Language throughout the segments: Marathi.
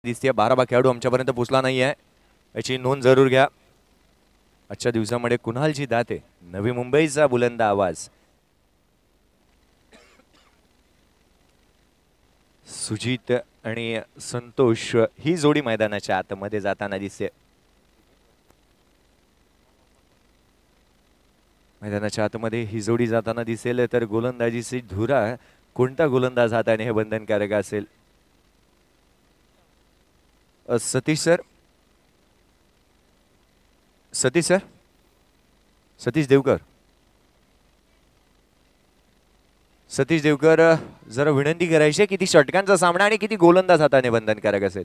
दिसते 12 खेळाडू आमच्यापर्यंत पोहोचला नाहीये, याची नोंद जरूर घ्या। आजच्या दिवसामध्ये कुणालची दाते, नवी मुंबईचा बुलंद आवाज सुजित आणि संतोष ही जोडी मैदानाच्या आतमध्ये जाताना दिसते। मैदानाच्या आतमध्ये ही जोडी जाताना दिसेल तर गोलंदाजीची धुरा कोणता गोलंदाज हाताने हे बंधनकारक असेल। सतीश सर, सतीश सर, सतीश देवकर, सतीश देवकर जरा विनंती करायची किती षटकांचा सामना आणि किती गोलंदाज हाताने बंधनकारक असेल।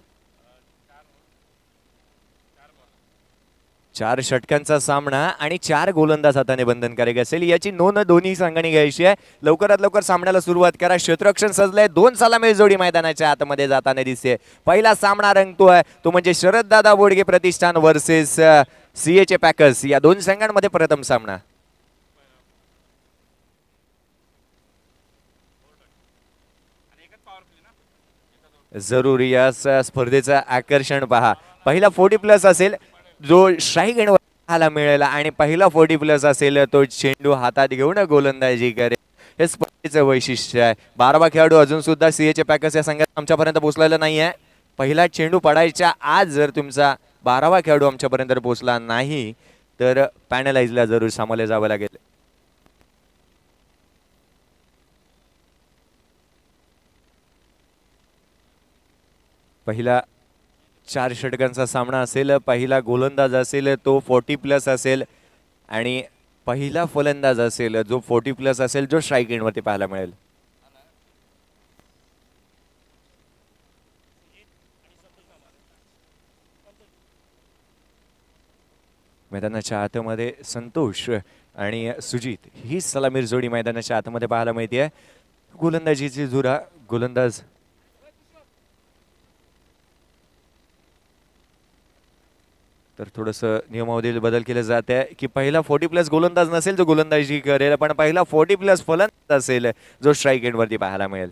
4 षटकांचा सामना आणि 4 गोलंदाज हाताने बंधनकारक असेल, याची नोंद दोन्ही संघांनी घ्यायची आहे। लवकरात लवकर सामन्याला सुरुवात करा। क्षेत्ररक्षण सजलंय, 2 सलामी जोडी मैदानाच्या आतमध्ये जाताना दिसते। पहिला सामना रंगतोय तो म्हणजे शरद दादा बोडगे प्रतिष्ठान वर्सेस सीएचे पॅकर्स, या 2 संघांमध्ये प्रथम सामना। जरूर या स्पर्धेचं आकर्षण पहा। पहिला 40+ असेल जो स्ट्राइक एंड पाहायला मिळेल आणि पहिला 40+ असेल तो चेंडू हातात घेऊन गोलंदाजी करेल, हे स्पर्धेचं वैशिष्ट्य आहे। 12 खेळाडू अजून सुद्धा सीएचे पॅकर्स या संघात आमच्यापर्यंत पोहोचलेला नाहीये। पहिला चेंडू पडायच्या आज जर तुमचा 12वा खेळाडू आमच्यापर्यंत पोहोचला नाही तर पॅनलाइजला जरूर सामोरे जावं लागेल। पहिला 4 षटकांचा सामना असेल, पहिला गोलंदाज असेल तो 40+ असेल आणि पहिला फलंदाज असेल जो 40+ असेल, जो स्ट्राइक एंड वरती पाहायला मिळेल। मैदानाच्या आतमध्ये संतोष आणि सुजित ही सलामीर जोडी मैदानाच्या आतमध्ये पाहायला मिळते। गोलंदाजीची धुरा, गोलंदाज तर थोडस नियमावलीत बदल केले जात आहे की पहिला 40+ गोलंदाज नसेल जो गोलंदाजी करेल, पण पहिला 40+ फलंदाज असेल जो स्ट्राइक एंड वरती पाहायला मिळेल।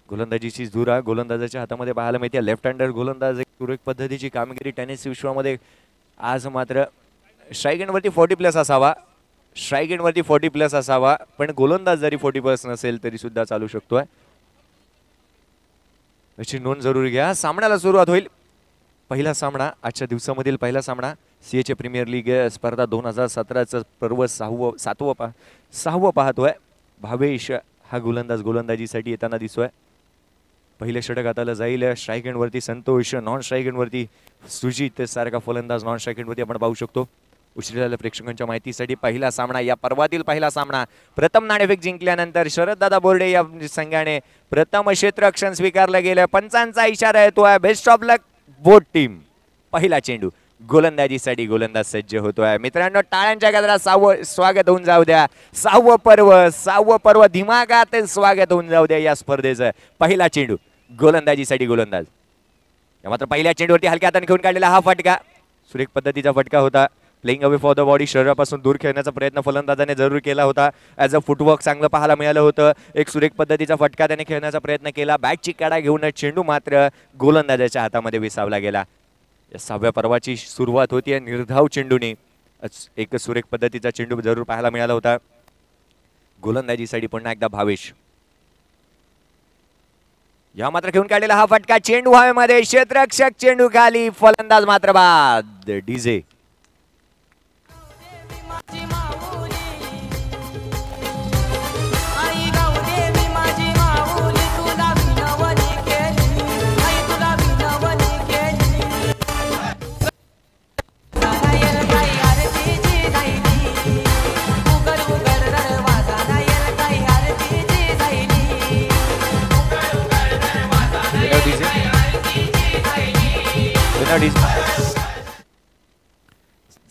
गोलंदाजीची धुरा गोलंदाजाच्या हातामध्ये पाहायला मिळते। लेफ्ट हँडर गोलंदाज, एक सुरेख पद्धतीची कामगिरी टेनिस विश्वामध्ये। आज मात्र स्ट्राइक एंड वरती 40+ असावा, स्ट्राइक एंड वरती 40+ असावा, पण गोलंदाज जरी 40+ नसेल तरी सुद्धा चालू शकतोय, याची नोंद जरूर घ्या। सामन्याला सुरुवात होईल। पहिला सामना आजच्या दिवसामधील पहिला सामना सीएचे प्रीमियर लीग स्पर्धा 2017चं पर्व 6वं पाहतोय। भावेश हा गोलंदाज गोलंदाजीसाठी येताना दिसतोय। पहिले षटक हाताला जाईल। स्ट्राइक एंड वरती संतोष, नॉन स्ट्राइक एंड वरती सुजित सारखा फलंदाज नॉन स्ट्राइक एंड वरती आपण पाहू शकतो। उशिराला प्रेक्षकांच्या माहितीसाठी पहिला सामना, या पर्वातील पहिला सामना। प्रथम नाणेफेक जिंकल्यानंतर शरद दादा बोर्डे या संघाने प्रथम क्षेत्ररक्षण स्वीकारलं गेलं। पंचांचा इशारा येतोय, best of luck boat team. पहिला चेंडू गोलंदाजीसाठी गोलंदाज सज्ज होतोय। मित्रांनो टाळ्यांच्या गजरात स्वागत होऊन जाऊ द्या। 6वं पर्व दिमागात स्वागत होऊन जाऊ द्या या स्पर्धेचं। पहिला चेंडू गोलंदाजीसाठी गोलंदाज, मात्र पहिल्या चेंडूवरती हलक्या हाताने घेऊन काढलेला हा फटका सुरेख पद्धतीचा फटका होता। Playing away for the body, शरीरापासून दूर खेळण्याचा प्रयत्न फलंदाजाने जरूर केला होता। ॲज अ फुटवर्क चांगलं पाहायला मिळालं होतं। एक सुरेख पद्धतीचा फटका त्याने खेळण्याचा प्रयत्न केला। बॅटची काढा घेऊन चेंडू मात्र गोलंदाजाच्या हातामध्ये विसावला गेला। या 6व्या पर्वाची सुरुवात होती निर्धाव चेंडूने। एक सुरेख पद्धतीचा चेंडू जरूर पाहायला मिळाला होता। गोलंदाजीसाठी पुन्हा एकदा भावेश, या मात्र घेऊन काढलेला हा फटका, चेंडू हवेमध्ये, क्षेत्ररक्षक चेंडू खाली, फलंदाज मात्र बाद। डीजे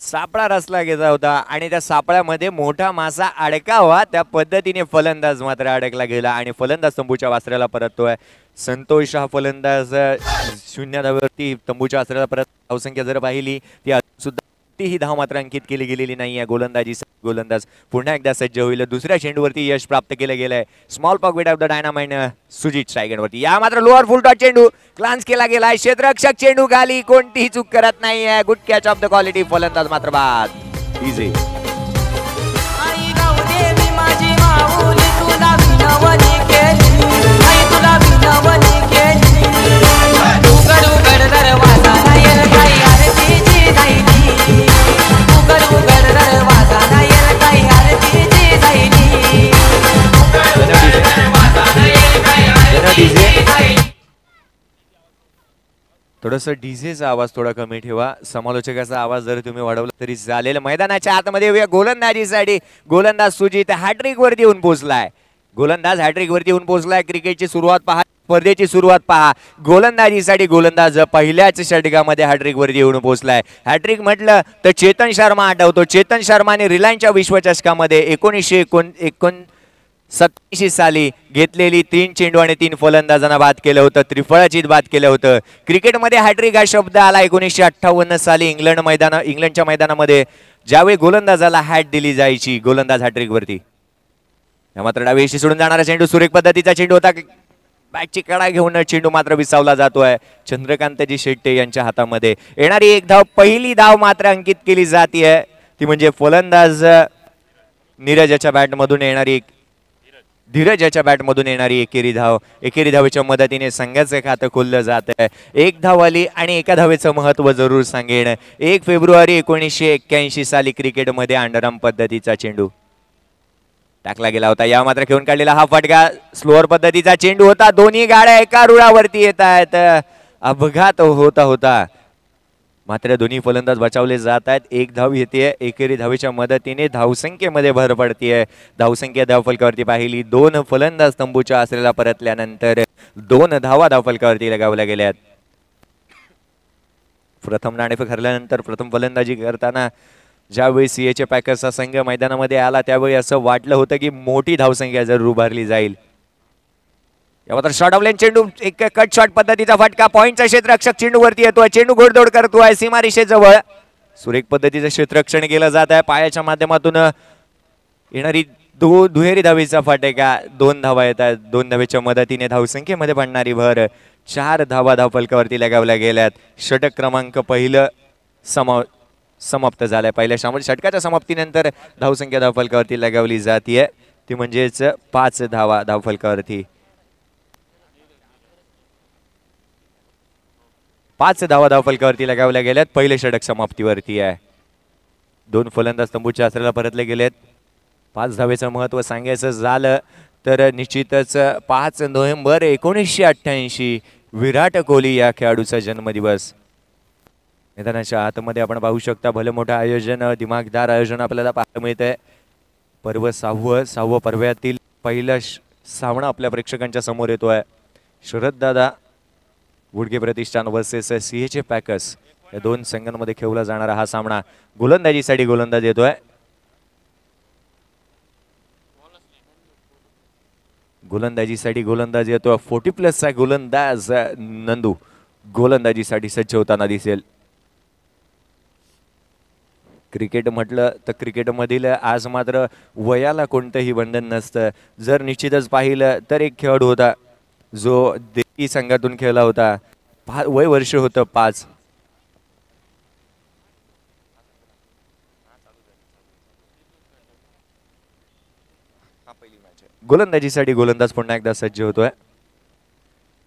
सापळा रचला गेला होता आणि त्या सापळ्यामध्ये मोठा मासा अडकावा त्या पद्धतीने फलंदाज मात्र अडकला गेला आणि फलंदाज तंबूच्या वासऱ्याला परततोय। संतोष हा फलंदाज 0 धावेवरती तंबूच्या वासऱ्याला परत। धावसंख्या जर पाहिली ती सुद्धा कोणतीही धाव मात्र अंकित केली गेलेली नाही आहे. गोलंदाज पुन्हा एकदा सज्ज होईल. दुसऱ्या चेंडूवरती यश प्राप्त केलं गेलंय. Small pocket of the dynamite Sujit स्ट्रायगरवरती. या मात्र लोअर फुल टॉस चेंडू क्लान्स केला गेलाय. क्षेत्ररक्षक चेंडू गाली, कोणतीही चूक करत नाहीये. Good catch of the quality. फलंदाज मात्र बाद. इझी. थोडंसं डीजेचा आवाज थोडा कमी ठेवा. समालोचकाचा आवाज जर तुम्ही वाढवला तरी चालेल. मैदानाच्या आतमध्ये येऊया गोलंदाजीसाठी. गोलंदाज सुजित हॅट्रिक वरती येऊन पोहोचलाय. गोलंदाज हॅट्रिक वरती येऊन पोहोचलाय. क्रिकेटची सुरुवात पहा, स्पर्धेची सुरुवात पहा. गोलंदाजीसाठी गोलंदाज पहिल्याच षटकामध्ये हॅट्रिक वरती येऊन पोहोचलाय. हॅट्रिक म्हटलं तर चेतन शर्मा आठवतो. चेतन शर्माने रिलायन्सच्या विश्वचषकामध्ये 1987 साली घेतलेली 3 चेंडू आणि 3 फलंदाजांना बाद केलं होतं. त्रिफळाचीत बाद केलं होतं. क्रिकेटमध्ये हॅट्रिक हा शब्द आला 1958 साली इंग्लंडच्या मैदानामध्ये, ज्यावेळी गोलंदाजाला हॅट दिली जायची. गोलंदाज हॅट्रिक वरती. मात्र डावी यशी सोडून जाणारा चेंडू सुरेख पद्धतीचा चेंडू होता. बॅटची कडा घेऊन चेंडू मात्र विसावला जातोय. चंद्रकांतजी शेट्टे यांच्या हातामध्ये. येणारी एक धाव, पहिली धाव मात्र अंकित केली जाते, ती म्हणजे फलंदाज धीरज याच्या बॅटमधून येणारी एकेरी धाव. एकेरी धावेच्या मदतीने संघाचं खातं खोललं जात आहे. एक धाव आली आणि एका धावेचं महत्व जरूर सांगेन. 1 फेब्रुवारी 1981 साली क्रिकेटमध्ये अंडरआर्म पद्धतीचा चेंडू टाकला गेला होता. या मात्र घेऊन काढलेला हा फटका स्लोअर पद्धतीचा चेंडू होता. दोन्ही गाड्या एका रुळावरती येत आहेत. अपघात होता मात्र दोन्ही फलंदाज बचावले जात आहेत. एक धाव येते. एकेरी धावेच्या मदतीने धावसंख्येमध्ये भर पडतीये. धावसंख्या धावफलकावरती पाहिली. 2 फलंदाज तंबूच्या आसरेला परतल्यानंतर 2 धावा धावफलकावरती लगावल्या गेल्यात. प्रथम नाणेफेक हरल्यानंतर प्रथम फलंदाजी करताना ज्यावेळी सीएचे पॅकर्सचा संघ मैदानामध्ये आला त्यावेळी असं वाटलं होतं की मोठी धावसंख्या जरूर उभारली जाईल. मात्र शॉर्ट ऑफ लेन चेंडू, एक कट शॉट पद्धतीचा फटका. पॉइंटचा क्षेत्ररक्षक चेंडू वरती येतोय. चेंडू घोडदौड करतोय सीमारेषेजवळ. सुरेख पद्धतीचं क्षेत्ररक्षण केलं जात आहे. पायाच्या माध्यमातून येणारी दुहेरी धावेचा फटका. 2 धावा येतात. 2 धावेच्या मदतीने धावसंख्येमध्ये पडणारी भर. 4 धावा धावफलकावरती लगावल्या गेल्यात. षटक क्रमांक पहिलं समाप्त झालाय. पहिल्या षटकाच्या समाप्तीनंतर धावसंख्या धावफलकावरती लगावली जाते, ती म्हणजेच 5 धावा धावफलकावरती. 5 धावा धावफलकावरती लगावल्या गेल्यात. पहिले षटक समाप्तीवरती आहे. 2 फलंदाज तंबूच्या आसरेला परतले गेलेत. 5 धावेचं महत्व सांगायचं झालं तर निश्चितच 5 नोव्हेंबर 1988 विराट कोहली या खेळाडूचा जन्मदिवस. मैदानाच्या आतमध्ये आपण पाहू शकता भलं मोठं आयोजन, दिमागदार आयोजन आपल्याला पाहायला मिळतंय. पर्व 6वं पर्वातील पहिला सामना आपल्या प्रेक्षकांच्या समोर येतोय. शरददादा वुडगे प्रतिष्ठान वर्सेस सीएचे पॅकर्स या 2 संघांमध्ये खेळला जाणारा हा सामना. गोलंदाजीसाठी गोलंदाज येतोय. गोलंदाजीसाठी गोलंदाज येतोय. 40+ चा गोलंदाज नंदू गोलंदाजीसाठी सज्ज होताना दिसेल. क्रिकेट म्हटलं तर क्रिकेटमधील आज मात्र वयाला कोणतंही बंधन नसतं. जर निश्चितच पाहिलं तर एक खेळाडू होता जो दिल्ली संघातून खेळला होता. वय वर्ष होतं 5. गोलंदाजीसाठी गोलंदाज पुन्हा एकदा सज्ज होतोय.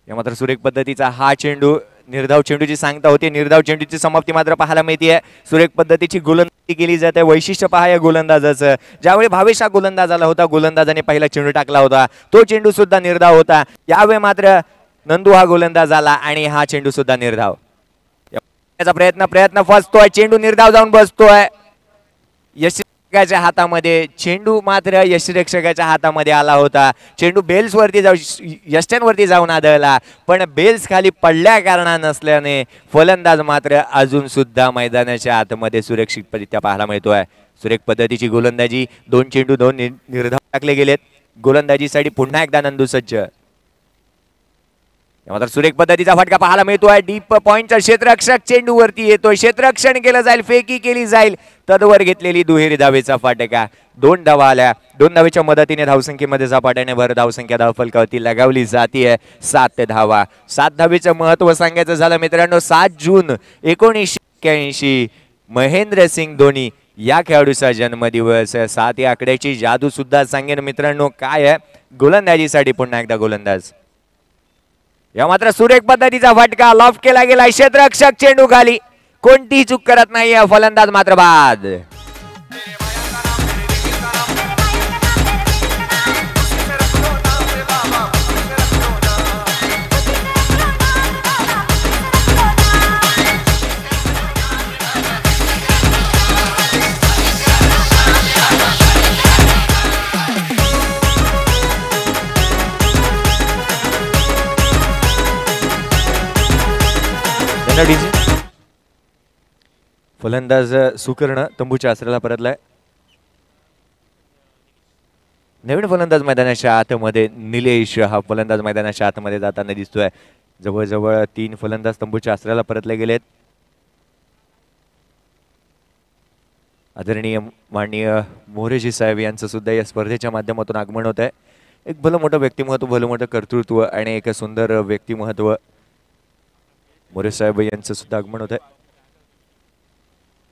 या मात्र सुरेख पद्धतीचा हा चेंडू निर्धाव चेंडूची सांगता होती. निर्धाव चेंडूची समाप्ती मात्र पाहायला मिळते. सुरेख पद्धतीची गोलंदाजी केली जाते. वैशिष्ट्य पहा या गोलंदाजाचं. ज्यावेळी भावेश हा गोलंदाज आला होता, गोलंदाजाने पहिला चेंडू टाकला होता, तो चेंडू सुद्धा निर्धाव होता. यावेळी मात्र नंदू हा गोलंदाज आला आणि हा चेंडू सुद्धा निर्धाव. प्रयत्न फसतोय. चेंडू निर्धाव जाऊन बसतोय. यशरक्षकाच्या हातामध्ये चेंडू मात्र यशरक्षकाच्या हातामध्ये आला होता. चेंडू बेल्स वरती यष्ट्यांवरती जाऊन आदळला, पण बेल्स खाली पडल्या कारणाने नसल्याने फलंदाज मात्र अजून सुद्धा मैदानाच्या आतमध्ये सुरक्षितरित्या पाहायला मिळतोय. सुरेख पद्धतीची गोलंदाजी. 2 चेंडू 2 निर्धाव टाकले गेलेत. गोलंदाजीसाठी पुन्हा एकदा नंदू सज्ज. मात्र सुरेख पद्धतीचा फटका पाहायला मिळतोय. डीप पॉइंटचा क्षेत्ररक्षक चेंडूवरती येतोय. क्षेत्ररक्षण केलं जाईल, फेकी केली जाईल, तदवर घेतलेली दुहेरी धावेचा फटका. 2 धावा आल्या. 2 धावेच्या मदतीने धावसंख्येमध्ये झपाट्याने भर धावसंख्या धावफलकावरती लगावली जाते. 7 धावा. 7 धावेचं महत्व सांगायचं झालं मित्रांनो, 7 जून 1981 महेंद्रसिंग धोनी या खेळाडूचा जन्मदिवस. 7 या आकड्याची जादू सुद्धा सांगेन मित्रांनो काय आहे. गोलंदाजीसाठी पुन्हा एकदा गोलंदाज. या मात्र सुरेख पद्धतीचा फटका लॉफ केला गेला. क्षेत्ररक्षक चेंडू खाली, कोणतीही चूक करत नाही. फलंदाज मात्र बाद. फलंदाज सुकर्ण तंबूच्या आसऱ्याला परतलाय. नवीन फलंदाज मैदानाच्या आतमध्ये निलेश हा फलंदाज मैदानाच्या आतमध्ये जाताना दिसतोय. जवळजवळ 3 फलंदाज तंबूच्या आसऱ्याला परतले गेलेत. आदरणीय माननीय मोरेजी साहेब यांचं सुद्धा या स्पर्धेच्या माध्यमातून आगमन होत आहे. एक भलं मोठं व्यक्तिमत्व, भलं मोठं कर्तृत्व आणि एक सुंदर व्यक्तिमत्व मोरे साहेब यांचं सुद्धा आगमन होत आहे.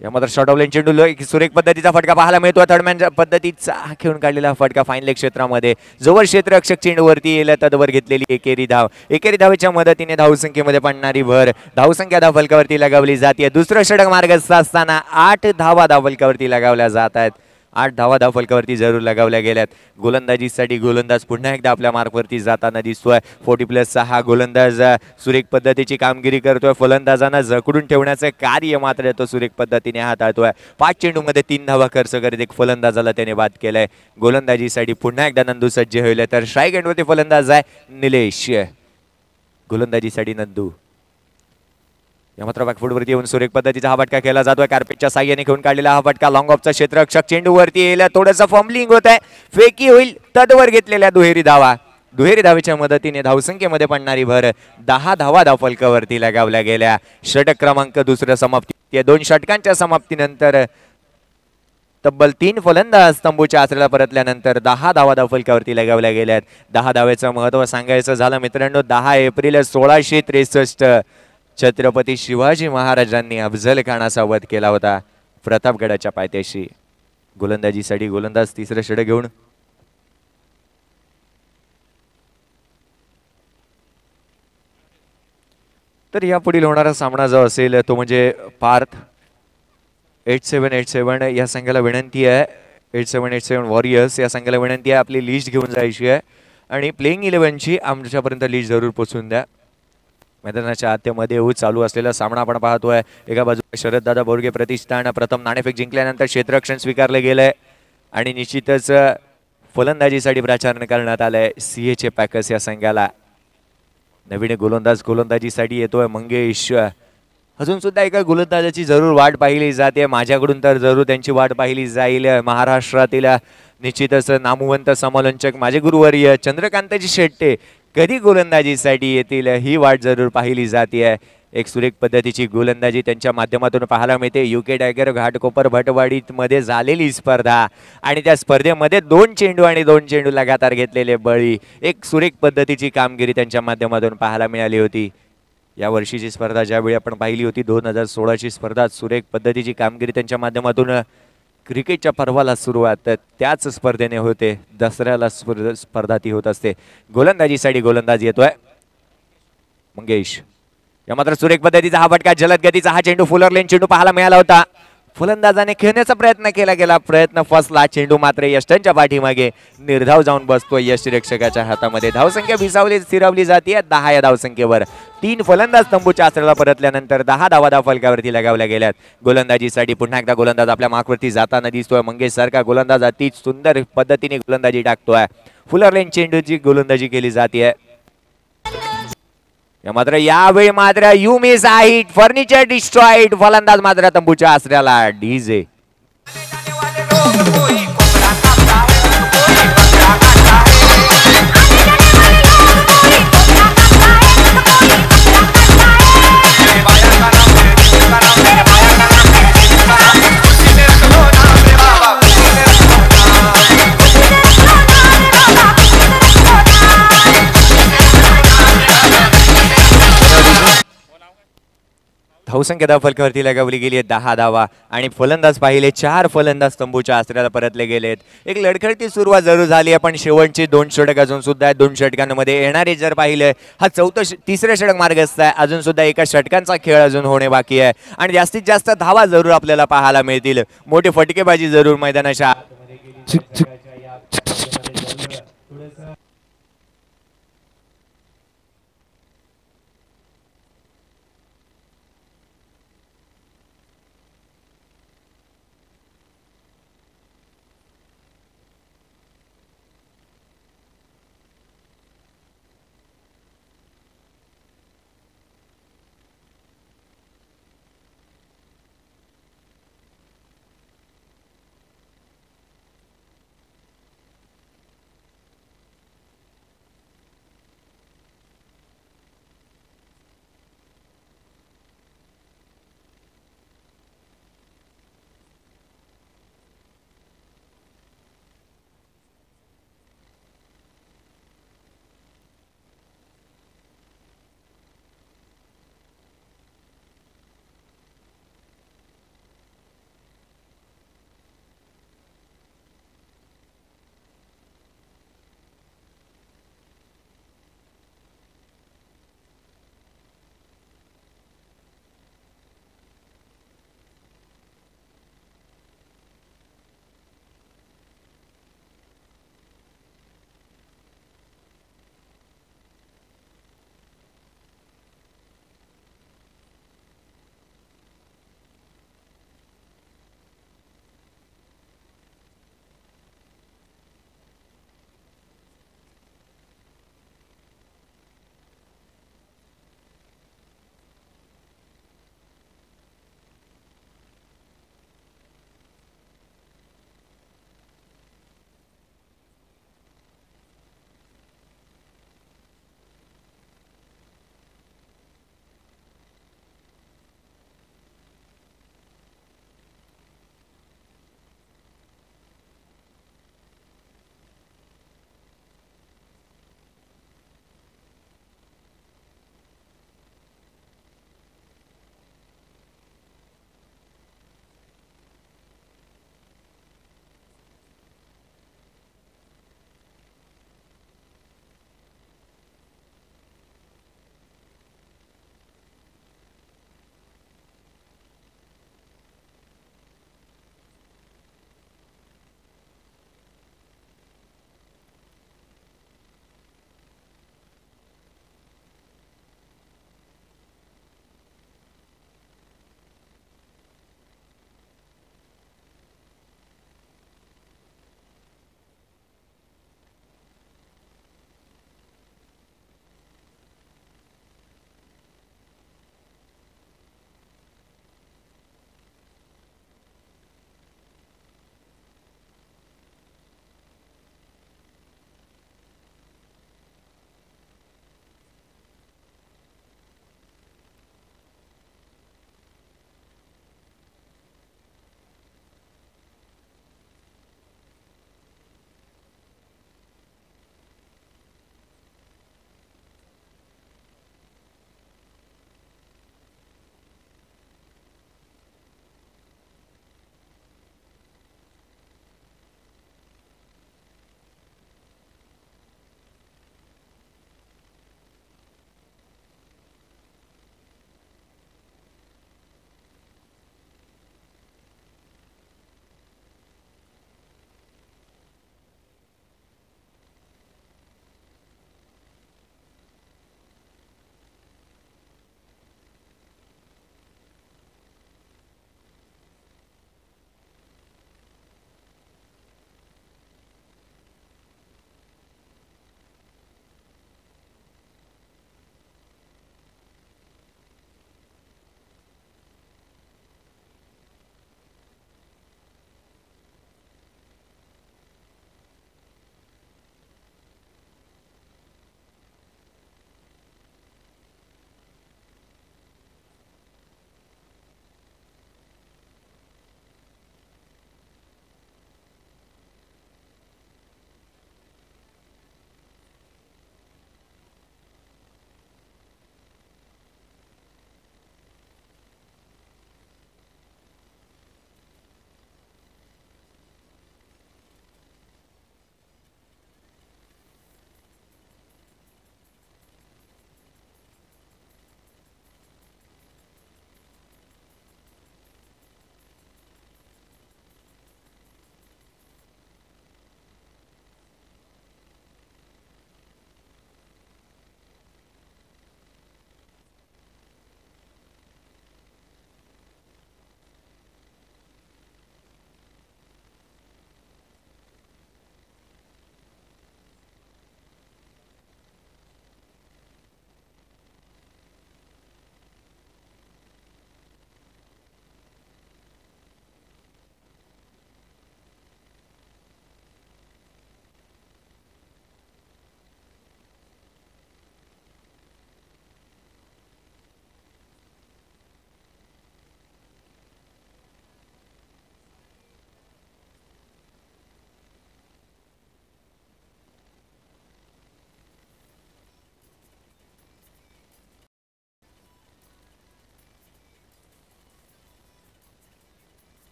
या मात्र शॉर्ट ऑफ लाईन चेंडू सुरेख पद्धतीचा फटका पाहायला मिळतो. थर्डमॅन पद्धतीचा खेळून काढलेला फटका फाईन लेग क्षेत्रामध्ये. जोवर क्षेत्ररक्षक चेंडूवरती येईल तदवर घेतलेली एकेरी धाव. एकेरी धावेच्या मदतीने धावसंख्येमध्ये पडणारी भर. धावसंख्या धावफलकावरती लगावली जाते. दुसरं षटक मार्गस्थ असताना 8 धावा धावफलकावरती लगावल्या जात आहेत. 8 धावा धावफलकावरती जरूर लगावल्या गेल्यात. गोलंदाजीसाठी गोलंदाज पुन्हा एकदा आपल्या मार्कवरती जाताना दिसतोय. 40+6 हा गोलंदाज सुरेख पद्धतीची कामगिरी करतोय. फलंदाजांना जकडून ठेवण्याचं कार्य मात्र तो सुरेख पद्धतीने हाताळतोय. 5 चेंडूमध्ये 3 धावा खर्च करत एक फलंदाजाला त्याने बाद केलाय. गोलंदाजीसाठी पुन्हा एकदा नंदू सज्ज होईल. तर स्ट्राईक एंडवरती फलंदाज आहे निलेश. गोलंदाजीसाठी नंदू. या मात्र बॅकफुटवरती येऊन सुरेख पद्धतीचा हा फटका केला जातोय. कार्पेटच्या साह्याने खेळून काढलेला हा फटका लॉंग ऑफचा क्षेत्ररक्षक चेंडूवरती येईल. थोडंसं फॉर्मलिंग होत आहे, फेकी होईल, तदवर घेतलेल्या दुहेरी धावा. दुहेरी धावेच्या मदतीने धावसंख्येमध्ये पडणारी भर. 10 धावा धावफलकावरती लगावल्या गेल्या. षटक क्रमांक दुसरं समाप्ती. या 2 षटकांच्या समाप्तीनंतर तब्बल 3 फलंदाज तंबूच्या आसऱ्याला परतल्यानंतर 10 धावा धावफलकावरती लगावल्या गेल्यात. 10 धावेचं महत्व सांगायचं झालं मित्रांनो, 10 एप्रिल 1663 छत्रपती शिवाजी महाराजांनी अफजल खानाचा वध केला होता प्रतापगडाच्या पायथ्याशी. गोलंदाजीसाठी गोलंदाज तिसरं षटक घेऊन. तर यापुढील होणारा सामना जो असेल तो म्हणजे पार्थ 8787 या संघाला विनंती आहे. 8787 वॉरियर्स या संघाला विनंती आहे आपली लिस्ट घेऊन जायची आहे आणि प्लेइंग 11ची आमच्यापर्यंत लिस्ट जरूर पोचवून द्या. मैदानाच्या आतमध्ये चालू असलेला सामना आपण पाहतोय. एका बाजूला शरददादा बोरगे प्रतिष्ठान प्रथम नाणेफेक जिंकल्यानंतर क्षेत्ररक्षण स्वीकारले गेलंय आणि निश्चितच फलंदाजीसाठी प्राचारण करण्यात आलंय सीएचे पॅकर्स या संघाला. नवीन गोलंदाज गोलंदाजीसाठी येतोय मंगेश. अजून सुद्धा एका गोलंदाजाची जरूर वाट पाहिली जाते. माझ्याकडून तर जरूर त्यांची वाट पाहिली जाईल. महाराष्ट्रातील निश्चितच नामवंत समालोचक माझे गुरुवर्य चंद्रकांतजी शेट्टे कधी गोलंदाजीसाठी येतील ही वाट जरूर पाहिली जाते. एक सुरेख पद्धतीची गोलंदाजी त्यांच्या माध्यमातून पाहायला मिळते. युके टायगर घाटकोपर भटवाडीत मध्ये झालेली स्पर्धा आणि त्या स्पर्धेमध्ये 2 चेंडू आणि 2 चेंडू लगातार घेतलेले बळी. एक सुरेख पद्धतीची कामगिरी त्यांच्या माध्यमातून पाहायला मिळाली होती. या वर्षीची स्पर्धा ज्यावेळी आपण पाहिली होती 2016ची स्पर्धा, सुरेख पद्धतीची कामगिरी त्यांच्या माध्यमातून क्रिकेटच्या पर्वाला सुरुवात त्याच स्पर्धेने होते. दसऱ्याला स्पर्धा ती होत असते. गोलंदाजीसाठी गोलंदाज येतोय मंगेश. या मात्र सुरेख पद्धतीचा हा फटका, जलद गतीचा हा चेंडू, फुलर लेन चेंडू पाहायला मिळाला होता. फलंदाजाने खेळण्याचा प्रयत्न केला गेला, प्रयत्न फसला. चेंडू मात्र यष्टनच्या पाठीमागे निर्धाव जाऊन बसतोय यष्टिरक्षकाच्या हातामध्ये. धावसंख्या स्थिरावली जाते 10 या धावसंख्येवर. 3 फलंदाज तंबूच्या आसऱ्याला परतल्यानंतर 10 धावा धावफलकावरती लगावल्या गेल्यात. गोलंदाजीसाठी पुन्हा एकदा गोलंदाज आपल्या मार्कवरती जाताना दिसतोय. मंगेश सारखा गोलंदाज अति सुंदर पद्धतीने गोलंदाजी टाकतोय. फुलर लेन चेंडूची गोलंदाजी केली जाते. मात्र यावेळी मात्र you miss hit, furniture destroyed. फलंदाज मात्र तंबूच्या आसऱ्याला डीजे. धावसंख्या धाव फलकावरती लगावली गेली आहे 10 धावा आणि फलंदाज पाहिले 4 फलंदाज तंबूच्या आसऱ्याला परतले गेलेत. एक लढखडती सुरुवात जरूर झाली आहे पण शेवटची 2 षटक अजून सुद्धा आहेत. 2 षटकांमध्ये येणारे जर पाहिलं हा तिसरं षटक मार्गस्थ आहे. अजून सुद्धा एका षटकांचा खेळ अजून होणे बाकी आहे आणि जास्तीत जास्त धावा जरूर आपल्याला पाहायला मिळतील. मोठी फटकेबाजी जरूर मैदानाच्या